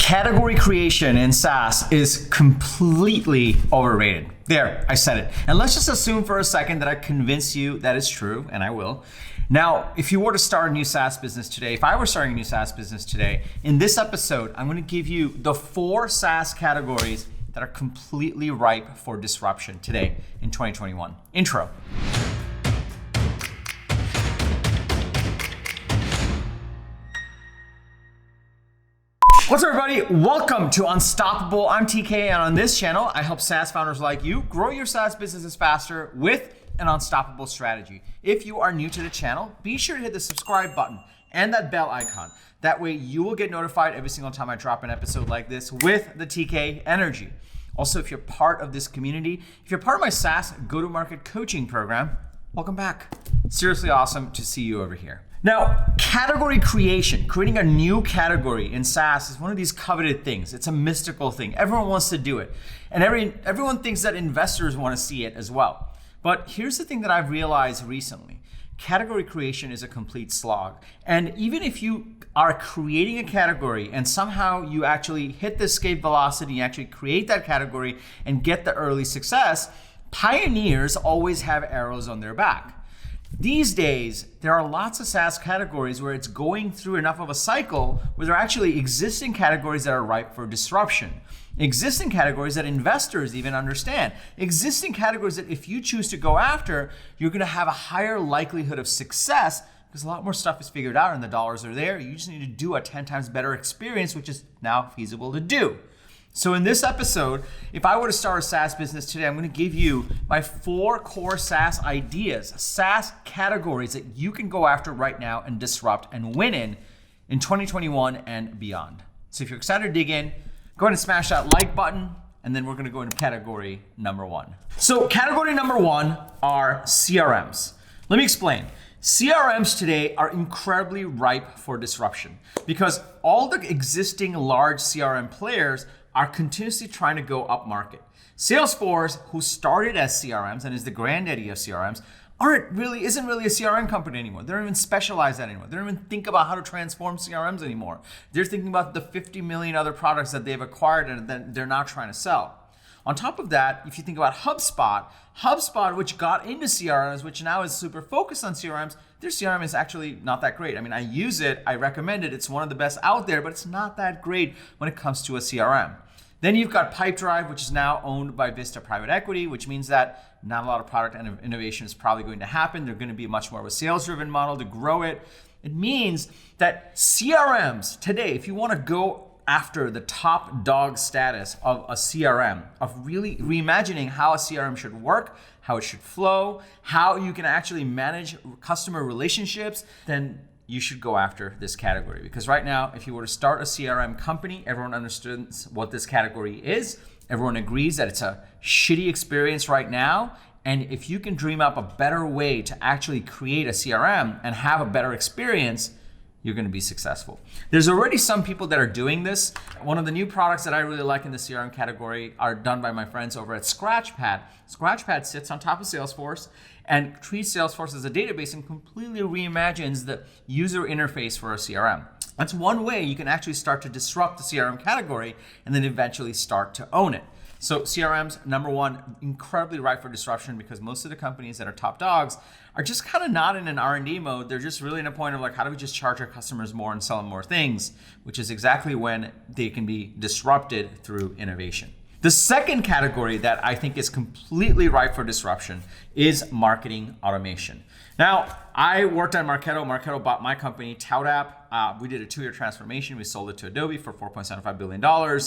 Category creation in SaaS is completely overrated. There, I said it. And let's just assume for a second that I convince you that it's true, and I will. Now, if you were to start a new SaaS business today, if I were starting a new SaaS business today, in this episode, I'm gonna give you the 4 SaaS categories that are completely ripe for disruption today in 2021. Intro. What's up, everybody? Welcome to Unstoppable. I'm TK, and on this channel, I help SaaS founders like you grow your SaaS businesses faster with an unstoppable strategy. If you are new to the channel, be sure to hit the subscribe button and that bell icon. That way you will get notified every single time I drop an episode like this with the TK energy. Also, if you're part of this community, if you're part of my SaaS go-to-market coaching program, welcome back. Seriously awesome to see you over here. Now, category creation, creating a new category in SaaS is one of these coveted things. It's a mystical thing. Everyone wants to do it. And everyone thinks that investors want to see it as well. But here's the thing that I've realized recently. Category creation is a complete slog. And even if you are creating a category and somehow you actually hit the escape velocity, you actually create that category and get the early success, pioneers always have arrows on their back. These days, there are lots of SaaS categories where it's going through enough of a cycle where there are actually existing categories that are ripe for disruption. Existing categories that investors even understand. Existing categories that if you choose to go after, you're gonna have a higher likelihood of success because a lot more stuff is figured out and the dollars are there. You just need to do a 10 times better experience, which is now feasible to do. So in this episode, if I were to start a SaaS business today, I'm gonna give you my 4 core SaaS ideas, SaaS categories that you can go after right now and disrupt and win in 2021 and beyond. So if you're excited to dig in, go ahead and smash that like button, and then we're gonna go into category number 1. So category number 1 are CRMs. Let me explain. CRMs today are incredibly ripe for disruption because all the existing large CRM players are continuously trying to go up market. Salesforce, who started as CRMs and is the granddaddy of CRMs, isn't really a CRM company anymore. They don't even specialize that anymore. They don't even think about how to transform CRMs anymore. They're thinking about the 50 million other products that they've acquired and then they're not trying to sell. On top of that, if you think about HubSpot, which got into CRMs, which now is super focused on CRMs, their CRM is actually not that great. I mean, I use it, I recommend it, it's one of the best out there, but it's not that great when it comes to a CRM. Then you've got Pipedrive, which is now owned by Vista Private Equity, which means that not a lot of product and innovation is probably going to happen. They're going to be much more of a sales-driven model to grow it. It means that CRMs today, if you want to go after the top dog status of a CRM, of really reimagining how a CRM should work, how it should flow, how you can actually manage customer relationships, then you should go after this category. Because right now, if you were to start a CRM company, everyone understands what this category is. Everyone agrees that it's a shitty experience right now. And if you can dream up a better way to actually create a CRM and have a better experience, you're gonna be successful. There's already some people that are doing this. One of the new products that I really like in the CRM category are done by my friends over at Scratchpad. Scratchpad sits on top of Salesforce and treats Salesforce as a database and completely reimagines the user interface for a CRM. That's one way you can actually start to disrupt the CRM category and then eventually start to own it. So CRMs, number 1, incredibly ripe for disruption because most of the companies that are top dogs are just kind of not in an R&D mode. They're just really in a point of like, how do we just charge our customers more and sell them more things, which is exactly when they can be disrupted through innovation. The second category that I think is completely ripe for disruption is marketing automation. Now, I worked at Marketo. Marketo bought my company, ToutApp. We did a 2-year transformation. We sold it to Adobe for $4.75 billion.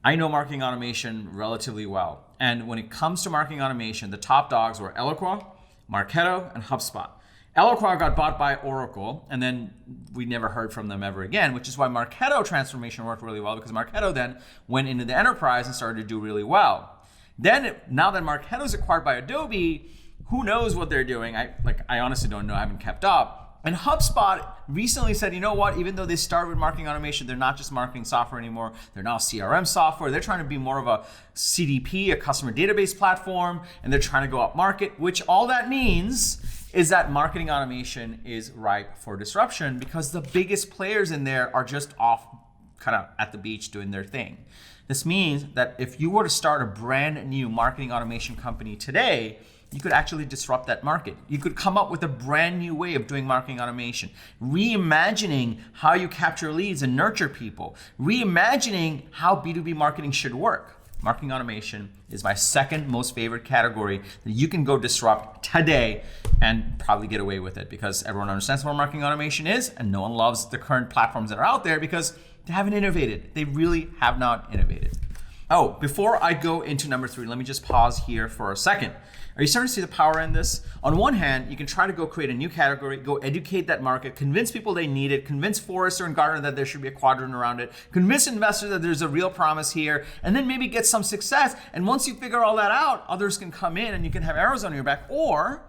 I know marketing automation relatively well. And when it comes to marketing automation, the top dogs were Eloqua, Marketo, and HubSpot. Eloqua got bought by Oracle, and then we never heard from them ever again, which is why Marketo transformation worked really well because Marketo then went into the enterprise and started to do really well. Then, now that Marketo's acquired by Adobe, who knows what they're doing? I honestly don't know. I haven't kept up. And HubSpot recently said, you know what, even though they started with marketing automation, they're not just marketing software anymore. They're now CRM software. They're trying to be more of a CDP, a customer database platform, and they're trying to go up market, which all that means is that marketing automation is ripe for disruption because the biggest players in there are just off kind of at the beach doing their thing. This means that if you were to start a brand new marketing automation company today, you could actually disrupt that market. You could come up with a brand new way of doing marketing automation, reimagining how you capture leads and nurture people, reimagining how B2B marketing should work. Marketing automation is my second most favorite category that you can go disrupt today and probably get away with it, because everyone understands what marketing automation is and no one loves the current platforms that are out there because they haven't innovated. They really have not innovated. Oh, before I go into number 3, let me just pause here for a second. Are you starting to see the power in this? On one hand, you can try to go create a new category, go educate that market, convince people they need it, convince Forrester and Gartner that there should be a quadrant around it, convince investors that there's a real promise here, and then maybe get some success. And once you figure all that out, others can come in and you can have arrows on your back. Or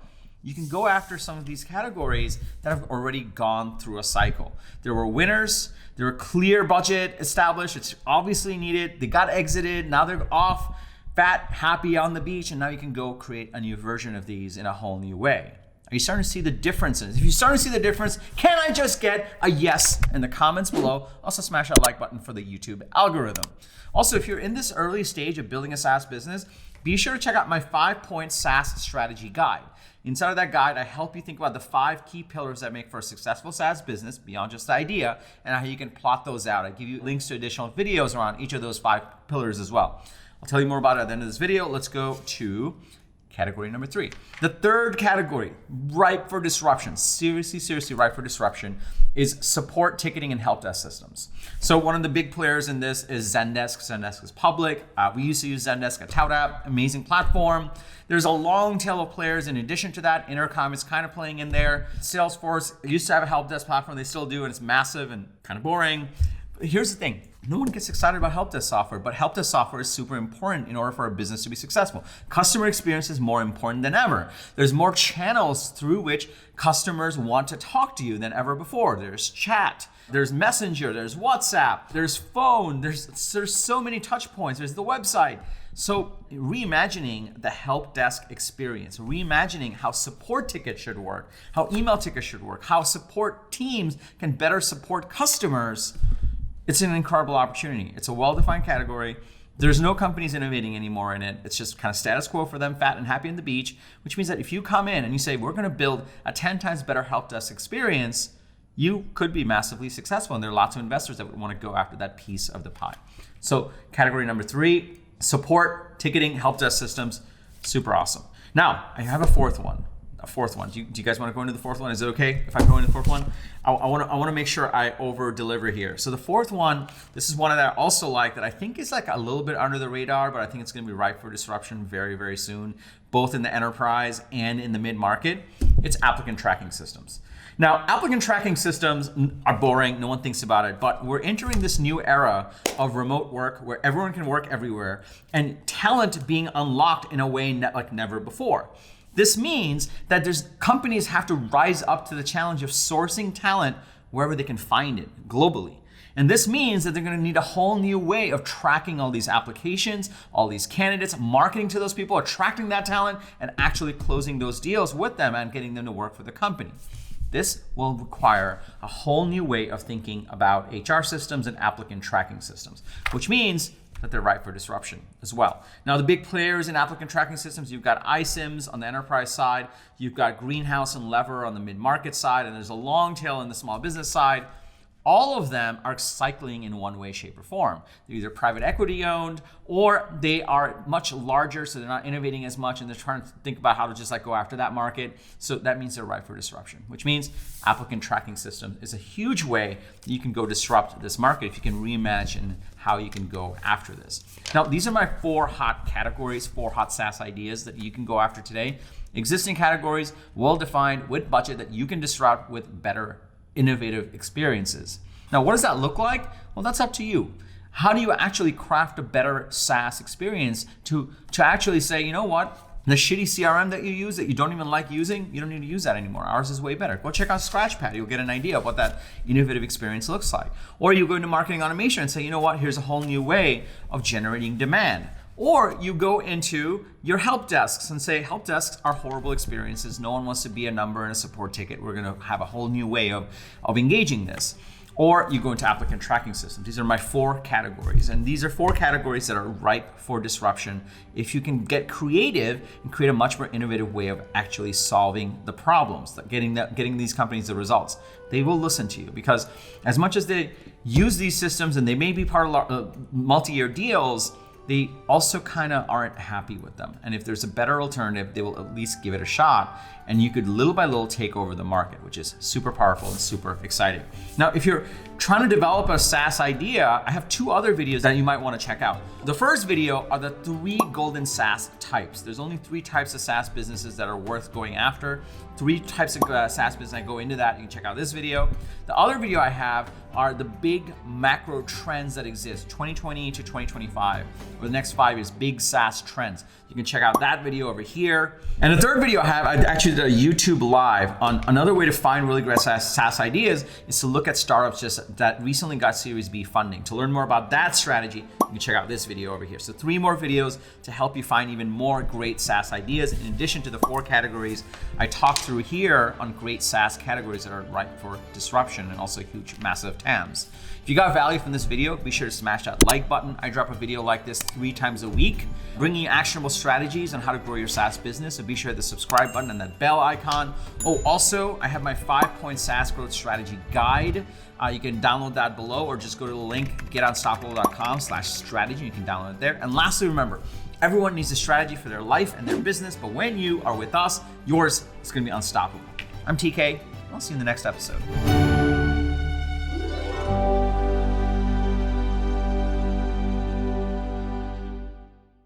you can go after some of these categories that have already gone through a cycle. There were winners, there were clear budget established, it's obviously needed, they got exited, now they're off, fat, happy on the beach, and now you can go create a new version of these in a whole new way. Are you starting to see the differences? If you're starting to see the difference, can I just get a yes in the comments below? Also smash that like button for the YouTube algorithm. Also, if you're in this early stage of building a SaaS business, be sure to check out my 5-point SaaS strategy guide. Inside of that guide, I help you think about the 5 key pillars that make for a successful SaaS business beyond just the idea, and how you can plot those out. I give you links to additional videos around each of those 5 pillars as well. I'll tell you more about it at the end of this video. Let's go to category number 3. The third category, ripe for disruption, seriously ripe for disruption, is support ticketing and help desk systems. So one of the big players in this is Zendesk. Zendesk is public. We used to use Zendesk at ToutApp, amazing platform. There's a long tail of players. In addition to that, Intercom is kind of playing in there. Salesforce used to have a help desk platform. They still do, and it's massive and kind of boring. Here's the thing. No one gets excited about help desk software, but help desk software is super important in order for a business to be successful. Customer experience is more important than ever. There's more channels through which customers want to talk to you than ever before. There's chat, there's Messenger, there's WhatsApp, there's phone, there's so many touch points, there's the website. So reimagining the help desk experience, reimagining how support tickets should work, how email tickets should work, how support teams can better support customers. It's an incredible opportunity. It's a well-defined category. There's no companies innovating anymore in it. It's just kind of status quo for them, fat and happy on the beach, which means that if you come in and you say, we're gonna build a 10 times better help desk experience, you could be massively successful. And there are lots of investors that would wanna go after that piece of the pie. So category number 3, support, ticketing, help desk systems, super awesome. Now, I have a fourth one. Do you guys want to go into the fourth one? Is it okay if I go into the fourth one? I want to make sure I over deliver here. So the fourth one, this is one that I also like, that I think is like a little bit under the radar, but I think it's going to be ripe for disruption very, very soon, both in the enterprise and in the mid-market. It's applicant tracking systems. Now, applicant tracking systems are boring. No one thinks about it, but we're entering this new era of remote work where everyone can work everywhere and talent being unlocked in a way like never before. This means that companies have to rise up to the challenge of sourcing talent wherever they can find it globally. And this means that they're going to need a whole new way of tracking all these applications, all these candidates, marketing to those people, attracting that talent, and actually closing those deals with them and getting them to work for the company. This will require a whole new way of thinking about HR systems and applicant tracking systems, which means that they're ripe for disruption as well. Now, the big players in applicant tracking systems, you've got iCIMS on the enterprise side, you've got Greenhouse and Lever on the mid-market side, and there's a long tail in the small business side. All of them are cycling in one way, shape, or form. They're either private equity owned, or they are much larger, so they're not innovating as much, and they're trying to think about how to just like go after that market. So that means they're ripe for disruption, which means applicant tracking system is a huge way that you can go disrupt this market if you can reimagine how you can go after this. Now, these are my 4 hot categories, 4 hot SaaS ideas that you can go after today. Existing categories, well-defined, with budget that you can disrupt with better innovative experiences. Now, what does that look like? Well, that's up to you. How do you actually craft a better SaaS experience to actually say, you know what, the shitty CRM that you use that you don't even like using, you don't need to use that anymore. Ours is way better. Go check out Scratchpad. You'll get an idea of what that innovative experience looks like. Or you go into marketing automation and say, you know what, here's a whole new way of generating demand. Or you go into your help desks and say, help desks are horrible experiences. No one wants to be a number in a support ticket. We're going to have a whole new way of engaging this. or you go into applicant tracking systems. These are my 4 categories, and these are 4 categories that are ripe for disruption if you can get creative and create a much more innovative way of actually solving the problems, getting these companies the results. They will listen to you, because as much as they use these systems and they may be part of multi-year deals, they also kind of aren't happy with them. And if there's a better alternative, they will at least give it a shot. And you could little by little take over the market, which is super powerful and super exciting. Now, if you're trying to develop a SaaS idea, I have 2 other videos that you might want to check out. The first video are the 3 golden SaaS types. There's only 3 types of SaaS businesses that are worth going after. 3 types of SaaS business. I go into that. You can check out this video. The other video I have are the big macro trends that exist, 2020 to 2025, or the next 5 years, big SaaS trends. You can check out that video over here. And the third video I have, I actually did a YouTube live on another way to find really great SaaS ideas is to look at startups that recently got Series B funding. To learn more about that strategy, you can check out this video over here. So 3 more videos to help you find even more great SaaS ideas, in addition to the 4 categories I talked through here on great SaaS categories that are ripe for disruption and also huge, massive TAMs. If you got value from this video, be sure to smash that like button. I drop a video like this 3 times a week, bringing you actionable strategies on how to grow your SaaS business. So be sure to hit the subscribe button and that bell icon. Oh, also, I have my 5-point SaaS growth strategy guide. You can download that below, or just go to the link, getunstoppable.com/strategy. You can download it there. And lastly, remember, everyone needs a strategy for their life and their business, but when you are with us, yours is going to be unstoppable. I'm TK. I'll see you in the next episode.